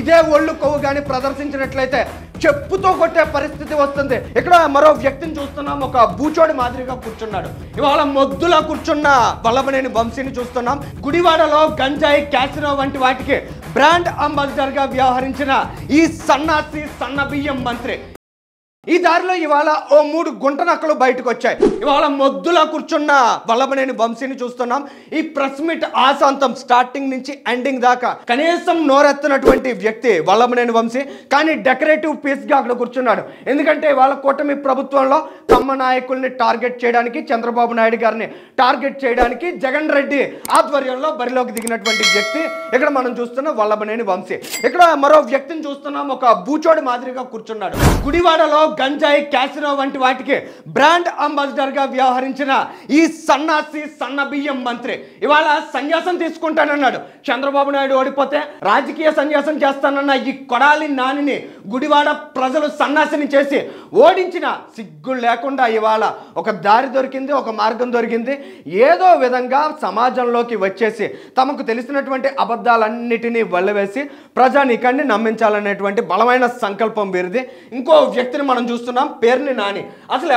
ఇదే ఒళ్ళు కొవ్వు కానీ ప్రదర్శించినట్లయితే చెప్పుతో కొట్టే పరిస్థితి వస్తుంది. ఇక్కడ మరో వ్యక్తిని చూస్తున్నాం, ఒక బూచోడి మాదిరిగా కూర్చున్నాడు. ఇవాళ మొద్దులా కూర్చున్న వల్లభనేని వంశీని చూస్తున్నాం. గుడివాడలో గంజాయి, క్యాసినో వంటి వాటికి బ్రాండ్ అంబాసిడర్ గా వ్యవహరించిన ఈ సన్నాసి సన్నబియ్యం మంత్రి ఈ దారిలో ఇవాళ ఓ 3 గుంట నక్కలు బయటకు వచ్చాయి. ఇవాళ మొద్దులా కూర్చున్న వల్లభనేని వంశీని చూస్తున్నాం. ఈ ప్రెస్ మీట్ ఆశాంతం స్టార్టింగ్ నుంచి ఎండింగ్ దాకా కనీసం నోరెత్తినటువంటి వ్యక్తి వల్లభనేని వంశీ. కానీ డెకరేటివ్ పీస్ గా అక్కడ కూర్చున్నాడు. ఎందుకంటే ఇవాళ కూటమి ప్రభుత్వంలో కమ్మ నాయకుల్ని టార్గెట్ చేయడానికి, చంద్రబాబు నాయుడు గారిని టార్గెట్ చేయడానికి జగన్ రెడ్డి ఆధ్వర్యంలో బరిలోకి దిగినటువంటి వ్యక్తి ఇక్కడ మనం చూస్తున్న వల్లభనేని వంశీ. ఇక్కడ మరో వ్యక్తిని చూస్తున్నాం, ఒక బూచోడి మాదిరిగా కూర్చున్నాడు. గుడివాడలో గంజాయి, క్యాసినో వంటి వాటికి బ్రాండ్ అంబాసిడర్ గా వ్యవహరించిన ఈ సన్నాసి సన్నబియ్యం మంత్రి ఇవాళ సన్యాసం తీసుకుంటానన్నాడు. చంద్రబాబు నాయుడు ఓడిపోతే రాజకీయ సన్యాసం చేస్తానన్న ఈ కొడాలి నానిని గుడివాడ ప్రజలు సన్నాసిని చేసి ఓడించిన సిగ్గు లేకుండా ఇవాళ ఒక దారి దొరికింది, ఒక మార్గం దొరికింది. ఏదో విధంగా సమాజంలోకి వచ్చేసి తమకు తెలిసినటువంటి అబద్ధాలన్నిటినీ వల్లవేసి ప్రజానీకాన్ని నమ్మించాలనేటువంటి బలమైన సంకల్పం వీరిది. ఇంకో వ్యక్తిని మనం చూస్తున్నాం, పేర్ని నాని. అసలు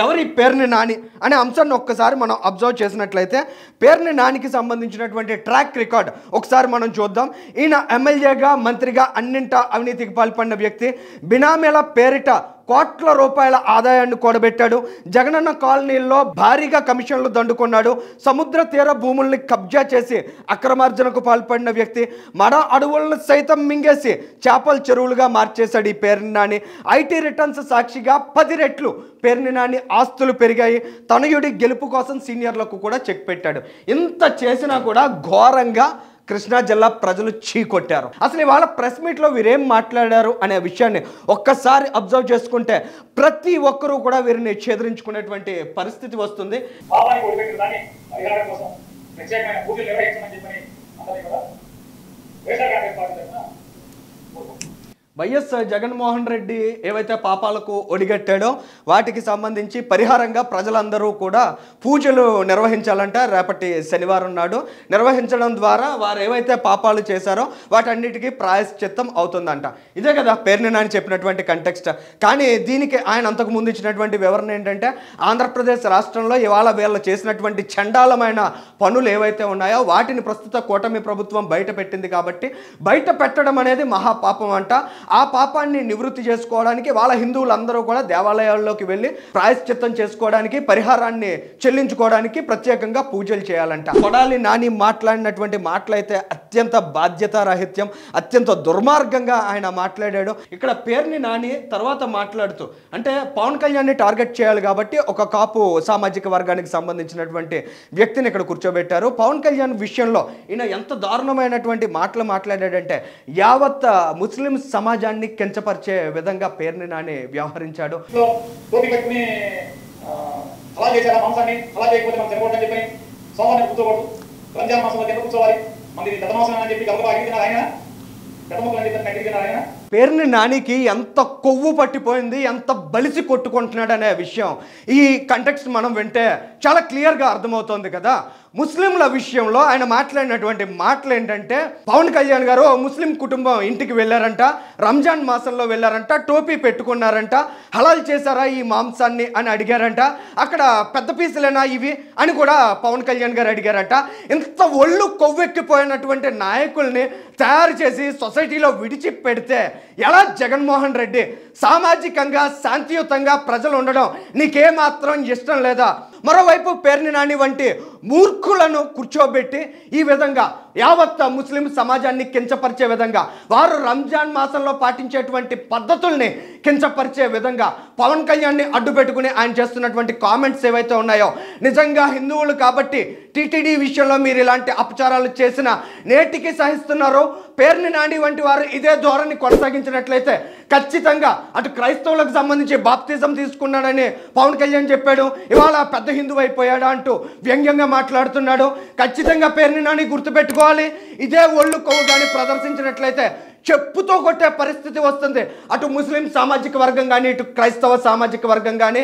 ఎవరి పేర్ని నాని అనే అంశాన్ని ఒక్కసారి మనం అబ్జర్వ్ చేసినట్లయితే పేర్ని నానికి సంబంధించినటువంటి ట్రాక్ రికార్డ్ ఒకసారి మనం చూద్దాం. ఈయన ఎమ్మెల్యేగా, మంత్రిగా అన్నింటా అవినీతికి పాల్పడిన వ్యక్తి. బినామీల పేరిట కోట్ల రూపాయల ఆదాయాన్ని కూడబెట్టాడు. జగనన్న కాలనీల్లో భారీగా కమిషన్లు దండుకున్నాడు. సముద్ర తీర భూముల్ని కబ్జా చేసి అక్రమార్జనకు పాల్పడిన వ్యక్తి. మడ అడవులను సైతం మింగేసి చేపల చెరువులుగా మార్చేశాడు ఈ పేర్ని నాని. ఐటీ రిటర్న్స్ సాక్షిగా 10 రెట్లు పేర్ని నాని ఆస్తులు పెరిగాయి. తనయుడి గెలుపు కోసం సీనియర్లకు కూడా చెక్ పెట్టాడు. ఇంత చేసినా కూడా ఘోరంగా కృష్ణా జిల్లా ప్రజలు చీకొట్టారు. అసలు ఇవాళ ప్రెస్ మీట్లో వీరేం మాట్లాడారు అనే విషయాన్ని ఒక్కసారి అబ్జర్వ్ చేసుకుంటే ప్రతి ఒక్కరూ కూడా వీరిని ఛేదరించుకునేటువంటి పరిస్థితి వస్తుంది. వైఎస్ జగన్మోహన్ రెడ్డి ఏవైతే పాపాలకు ఒడిగట్టాడో వాటికి సంబంధించి పరిహారంగా ప్రజలందరూ కూడా పూజలు నిర్వహించాలంట. రేపటి శనివారం నాడు నిర్వహించడం ద్వారా వారు ఏవైతే పాపాలు చేశారో వాటన్నిటికీ ప్రాయశ్చిత్తం అవుతుందంట. ఇదే కదా పేర్ని నాని చెప్పినటువంటి కంటెక్స్ట్. కానీ దీనికి ఆయన అంతకు ముందు ఇచ్చినటువంటి వివరణ ఏంటంటే ఆంధ్రప్రదేశ్ రాష్ట్రంలో ఇవాళ వీళ్ళు చేసినటువంటి చండాలమైన పనులు ఏవైతే ఉన్నాయో వాటిని ప్రస్తుత కూటమి ప్రభుత్వం బయట పెట్టింది కాబట్టి బయట పెట్టడం అనేది మహాపాపం అంట. ఆ పాపాన్ని నివృత్తి చేసుకోవడానికి వాళ్ళ హిందువులందరూ కూడా దేవాలయాల్లోకి వెళ్ళి ప్రాయశ్చిత్తం చేసుకోవడానికి, పరిహారాన్ని చెల్లించుకోవడానికి ప్రత్యేకంగా పూజలు చేయాలంట. కొడాలి నాని మాట్లాడినటువంటి మాటలైతే అత్యంత బాధ్యతారాహిత్యం, అత్యంత దుర్మార్గంగా ఆయన మాట్లాడాడు. ఇక్కడ పేర్ని నాని తర్వాత మాట్లాడుతూ అంటే పవన్ కళ్యాణ్ని టార్గెట్ చేయాలి కాబట్టి ఒక కాపు సామాజిక వర్గానికి సంబంధించినటువంటి వ్యక్తిని ఇక్కడ కూర్చోబెట్టారు. పవన్ కళ్యాణ్ విషయంలో ఈయన ఎంత దారుణమైనటువంటి మాటలు మాట్లాడాడంటే యావత్ ముస్లిం సమాజాన్ని కించపరిచే విధంగా పేర్ని నాని వ్యవహరించాడు. పేర్ని నానికి ఎంత కొవ్వు పట్టిపోయింది, ఎంత బలిసి కొట్టుకుంటున్నాడు అనే విషయం ఈ కంటెక్స్ట్ మనం వింటే చాలా క్లియర్గా అర్థమవుతుంది కదా. ముస్లింల విషయంలో ఆయన మాట్లాడినటువంటి మాటలు ఏంటంటే పవన్ కళ్యాణ్ గారు ముస్లిం కుటుంబం ఇంటికి వెళ్ళారంట, రంజాన్ మాసంలో వెళ్ళారంట, టోపీ పెట్టుకున్నారంట, హలాల్ చేశారా ఈ మాంసాన్ని అని అడిగారంట. అక్కడ పెద్ద పీసులేనా ఇవి అని కూడా పవన్ కళ్యాణ్ గారు అడిగారంట. ఇంత ఒళ్ళు కొవ్వెక్కిపోయినటువంటి నాయకుల్ని తయారు చేసి సొసైటీలో విడిచిపెడితే ఎలా జగన్మోహన్ రెడ్డి సామాజికంగా శాంతియుతంగా ప్రజలు ఉండడం నీకేమాత్రం ఇష్టం లేదా? మరోవైపు పేర్ని నాని వంటి మూర్ఖులను కూర్చోబెట్టి ఈ విధంగా యావత్ ముస్లిం సమాజాన్ని కించపరిచే విధంగా, వారు రంజాన్ మాసంలో పాటించేటువంటి పద్ధతుల్ని కించపరిచే విధంగా పవన్ కళ్యాణ్ని అడ్డు పెట్టుకుని ఆయన చేస్తున్నటువంటి కామెంట్స్ ఏవైతే ఉన్నాయో నిజంగా హిందువులు కాబట్టి టీటీడీ విషయంలో మీరు ఇలాంటి అపచారాలు చేసిన నేటికి సహిస్తున్నారో పేర్ని నాని వంటి వారు ఇదే ధోరణి కొనసాగించినట్లయితే ఖచ్చితంగా అటు క్రైస్తవులకు సంబంధించి బాప్తిజం తీసుకున్నాడని పవన్ కళ్యాణ్ చెప్పాడు. ఇవాళ పెద్ద హిందువు అయిపోయాడా అంటూ వ్యంగ్యంగా మాట్లాడుతున్నాడు. ఖచ్చితంగా పేర్ని నాని గుర్తుపెట్టుకోవాలి. ఇదే ఒళ్ళు కొవ్వు కానీ ప్రదర్శించినట్లయితే చెప్పుతో కొట్టే పరిస్థితి వస్తుంది. అటు ముస్లిం సామాజిక వర్గం కానీ, ఇటు క్రైస్తవ సామాజిక వర్గం కానీ.